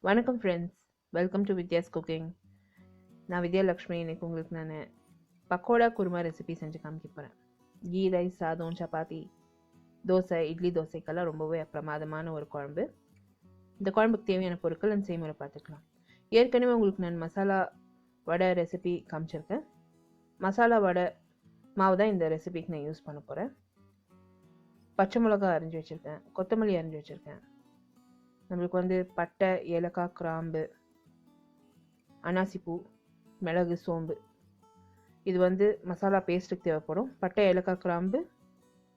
வணக்கம் friends, welcome to Vidya's cooking. நான் வித்யாலக்ஷ்மி. இன்னைக்கு உங்களுக்கு நான் பக்கோடா குருமா ரெசிபி செஞ்சு காமிக்க போகிறேன். கீ ரைஸ், சாதம், சப்பாத்தி, தோசை, இட்லி தோசைக்கெல்லாம் ரொம்பவே பிரமாதமான ஒரு குழம்பு. இந்த குழம்புக்கு தேவையான பொருட்கள் அந்த செய்முறை பார்த்துக்கலாம். ஏற்கனவே உங்களுக்கு நான் மசாலா வடை ரெசிபி காமிச்சிருக்கேன். மசாலா வடை மாவு தான் இந்த ரெசிபிக்கு நான் யூஸ் பண்ண போகிறேன். பச்சை மிளகா அரிஞ்சு வச்சுருக்கேன், கொத்தமல்லி அரிஞ்சு வச்சுருக்கேன். நம்மளுக்கு பட்டை, ஏலக்காய், கிராம்பு, அனாசிப்பூ, மிளகு, சோம்பு. இது மசாலா பேஸ்ட்டுக்கு தேவைப்படும். பட்டை, ஏலக்காய், கிராம்பு,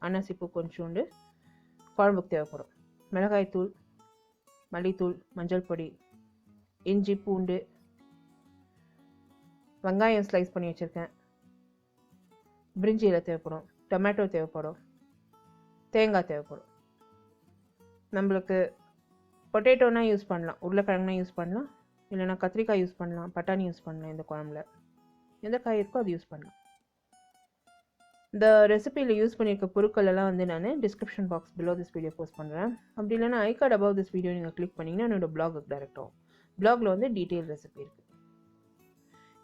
அனாசிப்பூ கொஞ்சோண்டு குழம்புக்கு தேவைப்படும். மிளகாய்த்தூள், மல்லித்தூள், மஞ்சள் பொடி, இஞ்சி, பூண்டு, வெங்காயம் ஸ்லைஸ் பண்ணி வச்சுருக்கேன். பிரிஞ்சியில் தேவைப்படும். டொமேட்டோ தேவைப்படும். தேங்காய் தேவைப்படும். நம்மளுக்கு பொட்டேட்டோனா யூஸ் பண்ணலாம், உருளைக்கிழங்குனா யூஸ் பண்ணலாம், இல்லைனா கத்திரிக்காய் யூஸ் பண்ணலாம், பட்டாணி யூஸ் பண்ணலாம். இந்த குழம்புல எந்த காய் இருக்கோ அது யூஸ் பண்ணலாம். இந்த ரெசிபியில் யூஸ் பண்ணியிருக்க பொருட்கள் எல்லாம் நான் description box below this video post பண்ணுறேன். அப்படி இல்லைனா ஐ கார்டு அபவ் திஸ் வீடியோ நீங்கள் கிளிக் பண்ணிங்கன்னா என்னோட பிளாகுக்கு டைரக்ட் ஆகும். பிளாகில் டீட்டெயில் ரெசிபி இருக்குது.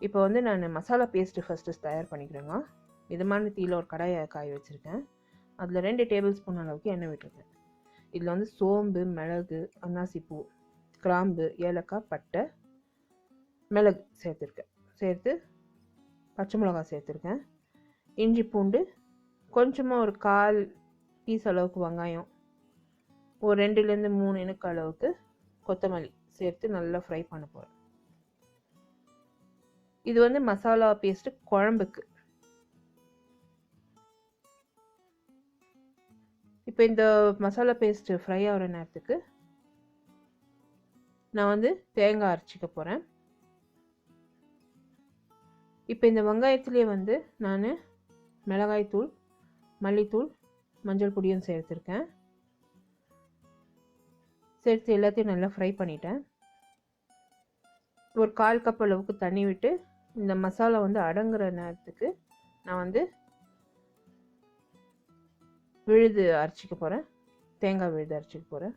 இப்போ நான் மசாலா பேஸ்ட்டு ஃபஸ்ட்டு தயார் பண்ணிக்கிறேங்க. மிதமான தீயில் ஒரு கடாயை காய வச்சுருக்கேன். அதில் 2 டேபிள் ஸ்பூன் அளவுக்கு எண்ணெய் விட்டுருக்கேன். இதில் சோம்பு, மிளகு, அன்னாசிப்பூ, கிராம்பு, ஏலக்காய், பட்டை, மிளகு சேர்த்துருக்கேன். சேர்த்து பச்சை மிளகா சேர்த்துருக்கேன். இஞ்சி, பூண்டு, கொஞ்சமாக ஒரு 1/4 பீஸ் அளவுக்கு வெங்காயம், ஒரு 2லேருந்து 3 இனுக்கு அளவுக்கு கொத்தமல்லி சேர்த்து நல்லா ஃப்ரை பண்ண போகிறேன். இது மசாலா பேஸ்ட்டு குழம்புக்கு. இப்போ இந்த மசாலா பேஸ்ட்டு ஃப்ரை ஆகிற நேரத்துக்கு நான் தேங்காய் அரைச்சிக்க போகிறேன். இப்போ இந்த வெங்காயத்துலேயே நான் மிளகாய்த்தூள், மல்லித்தூள், மஞ்சள் பொடியும் சேர்த்துருக்கேன். சேர்த்து எல்லாத்தையும் நல்லா ஃப்ரை பண்ணிட்டேன். ஒரு 1/4 கப் அளவுக்கு தண்ணி விட்டு இந்த மசாலா அடங்குற நேரத்துக்கு நான் விழுது அரைச்சிக்க போகிறேன். தேங்காய் விழுது அரைச்சிக்க போகிறேன்.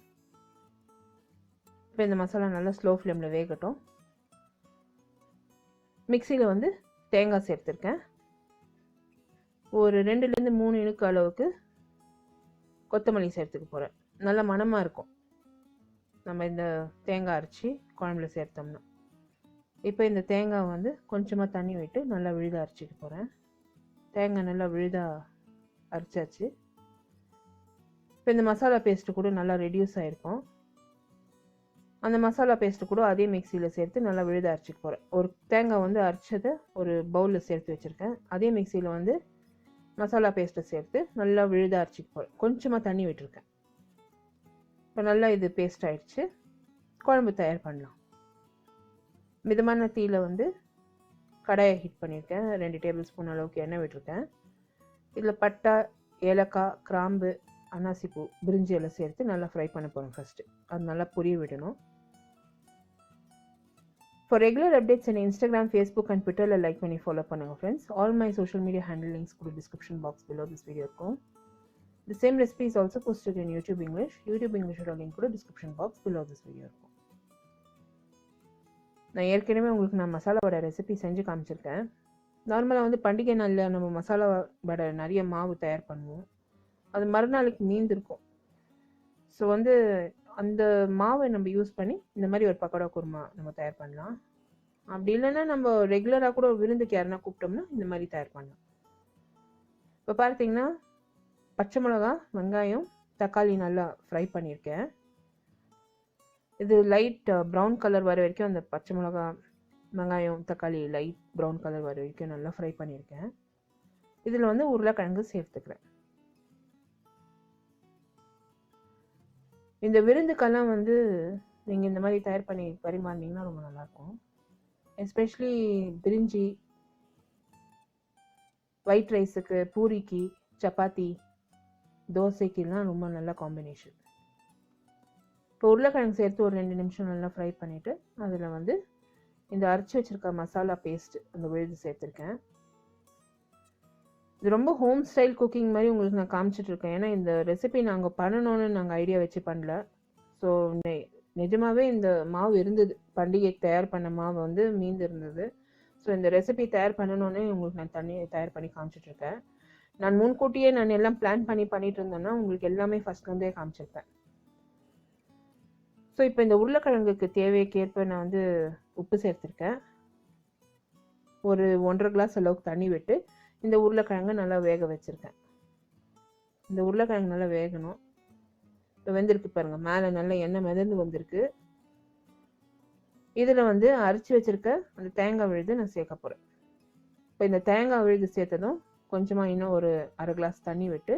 இப்போ இந்த மசாலா நல்லா ஸ்லோ ஃப்ளேமில் வேகட்டும். மிக்சியில் தேங்காய் சேர்த்துருக்கேன். ஒரு 2லேருந்து 3 இனுக்கு அளவுக்கு கொத்தமல்லி சேர்த்துக்க போகிறேன். நல்ல மணமாக இருக்கும் நம்ம இந்த தேங்காய் அரைச்சி குழம்புல சேர்த்தோம்னா. இப்போ இந்த தேங்காய் கொஞ்சமாக தண்ணி விட்டு நல்லா விழுத அரைச்சிக்க போகிறேன். தேங்காய் நல்லா விழுதா அரைச்சாச்சு. இப்போ இந்த மசாலா பேஸ்ட்டு கூட நல்லா ரெடியூஸ் ஆகிருக்கும். அந்த மசாலா பேஸ்ட்டு கூட அதே மிக்சியில் சேர்த்து நல்லா விழுத அரைச்சிக்க போகிறேன். ஒரு தேங்காய் அரைச்சதை ஒரு பவுலில் சேர்த்து வச்சுருக்கேன். அதே மிக்சியில் மசாலா பேஸ்ட்டை சேர்த்து நல்லா விழுத அரைச்சிக்க போகிறேன். கொஞ்சமாக தண்ணி விட்டுருக்கேன். இப்போ நல்லா இது பேஸ்ட் ஆகிடுச்சு. குழம்பு தயார் பண்ணலாம். மிதமான தீயில் கடாயை ஹீட் பண்ணியிருக்கேன். 2 டேபிள் ஸ்பூன் அளவுக்கு எண்ணெய் விட்டுருக்கேன். இதில் பட்டை, ஏலக்காய், கிராம்பு, அன்னாசிப்பூ, பிரிஞ்சி எல்லாம் சேர்த்து நல்லா ஃப்ரை பண்ண போகிறோம். ஃபஸ்ட்டு அது நல்லா பொரிய விடணும். ஃபார் ரெகுலர் அப்டேட்ஸ் என் இன்ஸ்டாகிராம், ஃபேஸ்புக் அண்ட் ட்விட்டரில் லைக் பண்ணி ஃபாலோ பண்ணுங்கள் friends. All my social media handle links கூட description box below this video இருக்கும். The same recipe is also posted in YouTube இங்கிலீஷோட லிங்க் கூட description box below this video இருக்கும். நான் ஏற்கனவே உங்களுக்கு மசாலா வடை ரெசிபி செஞ்சு காமிச்சிருக்கேன். நார்மலாக பண்டிகை நாளில் நம்ம மசாலா வடை நிறைய மாவு தயார் பண்ணுவோம். அது மறுநாளுக்கு மீந்திருக்கும். ஸோ அந்த மாவை நம்ம யூஸ் பண்ணி இந்த மாதிரி ஒரு பக்கோடா குருமா நம்ம தயார் பண்ணலாம். அப்படி இல்லைன்னா நம்ம ரெகுலராக கூட விருந்துக்கு யாருன்னா கூப்பிட்டோம்னா இந்த மாதிரி தயார் பண்ணலாம். இப்போ பார்த்தீங்கன்னா பச்சை மிளகா, வெங்காயம், தக்காளி நல்லா ஃப்ரை பண்ணியிருக்கேன். இது லைட் ப்ரௌன் கலர் வர வரைக்கும் அந்த பச்சை மிளகா, வெங்காயம், தக்காளி லைட் ப்ரௌன் கலர் வர வரைக்கும் நல்லா ஃப்ரை பண்ணியிருக்கேன். இதில் உருளைக்கிழங்கு சேர்த்துக்கிறேன். இந்த விருந்துக்கெல்லாம் நீங்கள் இந்த மாதிரி தயார் பண்ணி பரிமாறினீங்கன்னா ரொம்ப நல்லாயிருக்கும். எஸ்பெஷலி பிரிஞ்சி, ஒயிட் ரைஸுக்கு, பூரிக்கு, சப்பாத்தி, தோசைக்கெல்லாம் ரொம்ப நல்ல காம்பினேஷன். இப்போ உருளைக்கிழங்கு சேர்த்து ஒரு 2 நிமிஷம் நல்லா ஃப்ரை பண்ணிவிட்டு அதில் இந்த அரைச்சி வச்சுருக்க மசாலா பேஸ்ட் அந்த விழுது சேர்த்துருக்கேன். இது ரொம்ப ஹோம் ஸ்டைல் குக்கிங் மாதிரி உங்களுக்கு நான் காமிச்சிட்ருக்கேன். ஏன்னா இந்த ரெசிபி நாங்கள் பண்ணணும்னு நாங்கள் ஐடியா வச்சு பண்ணல. ஸோ நிஜமாகவே இந்த மாவு இருந்தது, பண்டிகைக்கு தயார் பண்ண மாவு வந்து மீந்து இருந்தது. ஸோ இந்த ரெசிபி தயார் பண்ணணுன்னே உங்களுக்கு நான் தயார் பண்ணி காமிச்சிட்ருக்கேன். நான் முன்கூட்டியே நான் எல்லாம் பிளான் பண்ணிட்டு இருந்தேன்னா உங்களுக்கு எல்லாமே ஃபஸ்ட்லேருந்தே காமிச்சிருப்பேன். ஸோ இப்போ இந்த உருளைக்கிழங்குக்கு தேவைக்கேற்ப நான் வந்து உப்பு சேர்த்துருக்கேன். ஒரு 1.5 கிளாஸ் அளவுக்கு தண்ணி விட்டு இந்த உருளைக்கிழங்கு நல்லா வேக வச்சுருக்கேன். இந்த உருளைக்கிழங்கு நல்லா வேகணும். இப்போ வெந்திருக்கு பாருங்கள், மேலே நல்லா எண்ணெய் மிதந்து வந்திருக்கு. இதில் வந்து அரைச்சி வச்சுருக்க அந்த தேங்காய் விழுது நான் சேர்க்க போகிறேன். இப்போ இந்த தேங்காய் விழுது சேர்த்ததும் கொஞ்சமாக இன்னும் ஒரு 1/2 கிளாஸ் தண்ணி விட்டு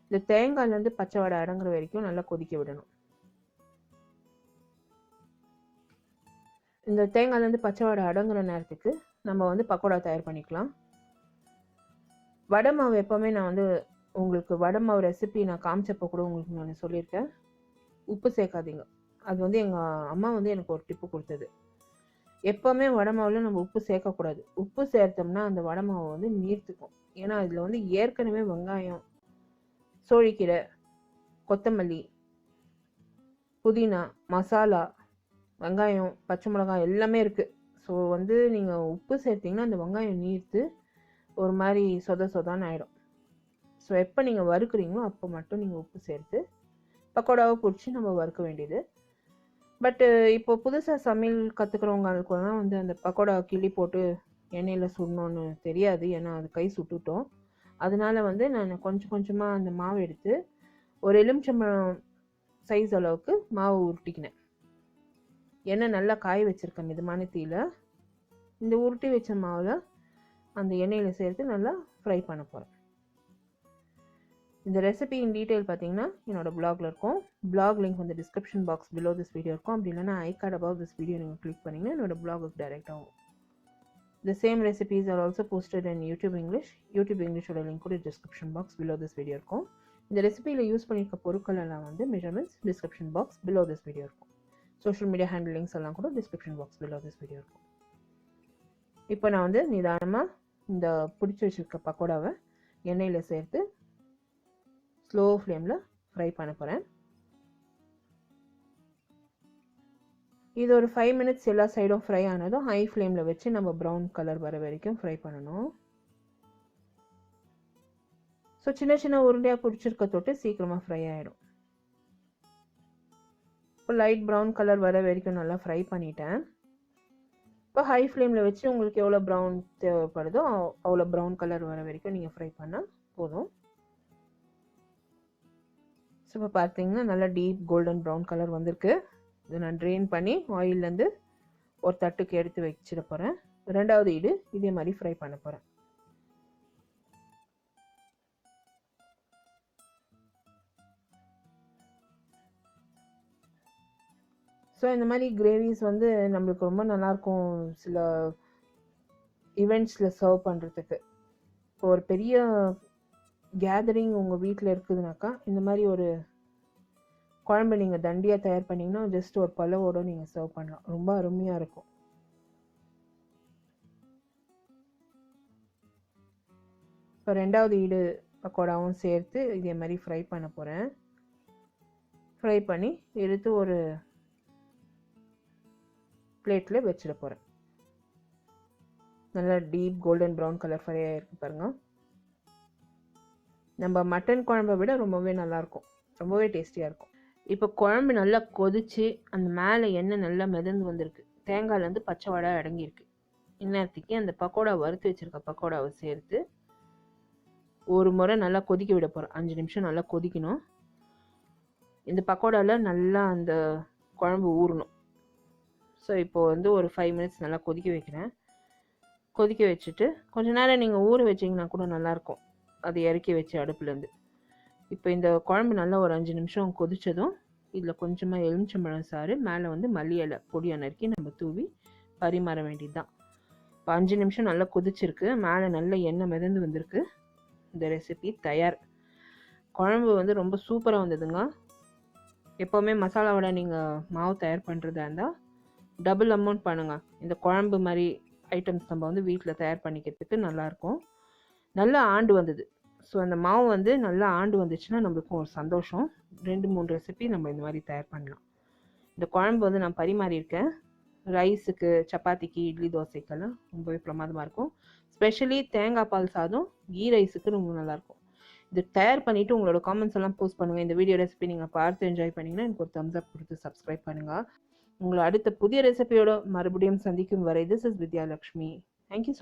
இந்த தேங்காய்லேருந்து பச்சை வடை அடங்குற வரைக்கும் நல்லா கொதிக்க விடணும். இந்த தேங்காய்லேருந்து பச்சை வடை அடங்குற நேரத்துக்கு நம்ம வந்து பக்கோடா தயார் பண்ணிக்கலாம். வடை மாவு எப்போவுமே நான் வந்து உங்களுக்கு வடை மாவு ரெசிபி நான் காமிச்சப்போ கூட உங்களுக்கு நான் சொல்லியிருக்கேன், உப்பு சேர்க்காதீங்க. அது வந்து எங்கள் அம்மா வந்து எனக்கு ஒரு டிப்பு கொடுத்தது. எப்போவுமே வடை மாவில் நம்ம உப்பு சேர்க்கக்கூடாது. உப்பு சேர்த்தோம்னா அந்த வடை மாவு வந்து நீர்த்துக்கும். ஏன்னா அதில் வந்து ஏற்கனவே வெங்காயம், சோழிக்கீரை, கொத்தமல்லி, புதினா, மசாலா, வெங்காயம், பச்சை மிளகாய் எல்லாமே இருக்குது. ஸோ வந்து நீங்கள் உப்பு சேர்த்திங்கன்னா அந்த வெங்காயம் நீர்த்து ஒரு மாதிரி சொதான்னு ஆகிடும். ஸோ எப்போ நீங்கள் வறுக்குறீங்களோ அப்போ மட்டும் நீங்கள் உப்பு சேர்த்து பக்கோடாவை பிடிச்சி நம்ம வறுக்க வேண்டியது. பட்டு இப்போ புதுசாக சமையல் கற்றுக்கிறவங்களுக்குலாம் வந்து அந்த பக்கோடா கிள்ளி போட்டு எண்ணெயில் சுடணுன்னு தெரியாது. ஏன்னா அது கை சுட்டுட்டோம். அதனால வந்து நான் கொஞ்சமாக அந்த மாவு எடுத்து ஒரு எலுமிச்சம்பழம் சைஸ் அளவுக்கு மாவு உருட்டிக்கினேன். எண்ணெய் நல்லா காய வச்சுருக்கேன் மிதமான தீயில். இந்த உருட்டி வச்ச மாவில் அந்த எண்ணெயில் சேர்த்து நல்லா ஃப்ரை பண்ண போகிறேன். இந்த ரெசிபி இன் டீட்டெயில் பார்த்தீங்கன்னா என்னோடய பிளாகில் இருக்கும். பிளாக் லிங்க் வந்து description box below this video இருக்கும். அப்படி இல்லைனா ஐ கார்டு அபவ் திஸ் வீடியோ நீங்கள் கிளிக் பண்ணிங்கன்னா என்னோடய பிளாகுக்கு டைரெக்ட் ஆகும். The same recipes are also posted in YouTube English. YouTube Englishோட லிங்க் கூட description box below this video இருக்கும். இந்த ரெசிபியில் யூஸ் பண்ணியிருக்க பொருட்கள் எல்லாம் வந்து measurements description box below this video இருக்கும். சோஷியல் மீடியா ஹேண்டில் லிங்க்ஸ் எல்லாம் கூட description box below this video இருக்கும். இப்போ நான் வந்து நிதானமாக இந்த பிடிச்சி வச்சுருக்க பக்கோடாவை எண்ணெயில் சேர்த்து ஸ்லோ ஃப்ளேமில் ஃப்ரை பண்ண போகிறேன். இது ஒரு 5 மினிட்ஸ் எல்லா சைடும் ஃப்ரை ஆனதும் ஹை ஃப்ளேமில் வச்சு நம்ம ப்ரௌன் கலர் வர வரைக்கும் ஃப்ரை பண்ணணும். ஸோ சின்ன உருண்டையாக பிடிச்சிருக்க தொட்டு சீக்கிரமாக ஃப்ரை ஆகிடும். இப்போ லைட் ப்ரௌன் கலர் வர வரைக்கும் நல்லா ஃப்ரை பண்ணிட்டேன். இப்போ ஹை ஃப்ளேமில் வச்சு உங்களுக்கு எவ்வளோ ப்ரௌன் தேவைப்படுதோ அவ்வளோ ப்ரௌன் கலர் வர வரைக்கும் நீங்கள் ஃப்ரை பண்ணால் போதும். ஸோ இப்போ பார்த்தீங்கன்னா நல்லா டீப் கோல்டன் ப்ரௌன் கலர் வந்திருக்கு. இதை நான் ட்ரெயின் பண்ணி ஆயிலேருந்து ஒரு தட்டுக்கு எடுத்து வச்சிட போகிறேன். ரெண்டாவது இதே மாதிரி ஃப்ரை பண்ண போகிறேன். ஸோ இந்த மாதிரி கிரேவிஸ் வந்து நம்மளுக்கு ரொம்ப நல்லாயிருக்கும் சில ஈவெண்ட்ஸில் சர்வ் பண்ணுறதுக்கு. இப்போ ஒரு பெரிய கேதரிங் உங்கள் வீட்டில் இருக்குதுனாக்கா இந்த மாதிரி ஒரு குழம்பு நீங்கள் தண்டியாக தயார் பண்ணிங்கன்னா ஜஸ்ட் ஒரு பழவோடு நீங்கள் சர்வ் பண்ணலாம். ரொம்ப அருமையாக இருக்கும். இப்போ ரெண்டாவது பக்கோடாவும் சேர்த்து இதே மாதிரி ஃப்ரை பண்ண போகிறேன். ஃப்ரை பண்ணி எடுத்து ஒரு பிளேட்டில் வச்சிட போகிறேன். நல்லா deep golden brown colour fry ஆகிருக்கு பாருங்கள். நம்ம மட்டன் குழம்பை விட ரொம்பவே நல்லாயிருக்கும், ரொம்பவே டேஸ்டியாக இருக்கும். இப்போ குழம்பு நல்லா கொதித்து அந்த மேலே எண்ணெய் நல்லா மிதந்து வந்திருக்கு. தேங்காய்லேருந்து பச்சை வடை அடங்கியிருக்கு. இந்நேரத்துக்கு அந்த பக்கோடா வறுத்து வச்சுருக்க பக்கோடாவை சேர்த்து ஒரு முறை நல்லா கொதிக்க விட போகிறேன். 5 நிமிஷம் நல்லா கொதிக்கணும். இந்த பக்கோடாவில் நல்லா அந்த குழம்பு ஊறணும். ஸோ இப்போது வந்து ஒரு 5 மினிட்ஸ் நல்லா கொதிக்க வைக்கிறேன். கொதிக்க வச்சுட்டு கொஞ்ச நேரம் நீங்கள் ஊற வச்சிங்கன்னா கூட நல்லாயிருக்கும், அதை இறக்கி வச்சு அடுப்புலேருந்து. இப்போ இந்த குழம்பு நல்லா ஒரு 5 நிமிஷம் கொதித்ததும் இதில் கொஞ்சமாக எலுமிச்சம்பழம் சாறு, மேலே வந்து மல்லி இலை பொடியாக நறுக்கி நம்ம தூவி பரிமாற வேண்டியது தான். இப்போ 5 நிமிஷம் நல்லா கொதிச்சிருக்கு, மேலே நல்ல எண்ணெய் மிதந்து வந்திருக்கு. இந்த ரெசிபி தயார். குழம்பு வந்து ரொம்ப சூப்பராக வந்ததுங்க. எப்போவுமே மசாலாவோட நீங்கள் மாவு தயார் பண்ணுறதா இருந்தால் டபுள் அமௌண்ட் பண்ணுங்கள். இந்த குழம்பு மாதிரி ஐட்டம்ஸ் நம்ம வந்து வீட்டில் தயார் பண்ணிக்கிறதுக்கு நல்லாயிருக்கும். நல்லா ஆண்டு வந்தது. ஸோ அந்த மாவு வந்து நல்லா ஆண்டு வந்துச்சுன்னா நம்மளுக்கும் ஒரு சந்தோஷம். 2-3 ரெசிபி நம்ம இந்த மாதிரி தயார் பண்ணலாம். இந்த குழம்பு வந்து நான் பரிமாறியிருக்கேன். ரைஸுக்கு, சப்பாத்திக்கு, இட்லி, தோசைக்கெல்லாம் ரொம்பவே பிரமாதமாக இருக்கும். ஸ்பெஷலி தேங்காய் பால் சாதம் கீ ரைஸுக்கு ரொம்ப நல்லாயிருக்கும். இது தயார் பண்ணிவிட்டு உங்களோட காமெண்ட்ஸ் எல்லாம் போஸ்ட் பண்ணுங்கள். இந்த வீடியோ ரெசிபி நீங்கள் பார்த்து என்ஜாய் பண்ணிங்கன்னா எனக்கு ஒரு தம்ஸ் அப் கொடுத்து சப்ஸ்கிரைப் பண்ணுங்கள். உங்களை அடுத்த புதிய ரெசிபியோட மறுபடியும் சந்திக்கும் வரை this is Vidya Lakshmi. Thank you so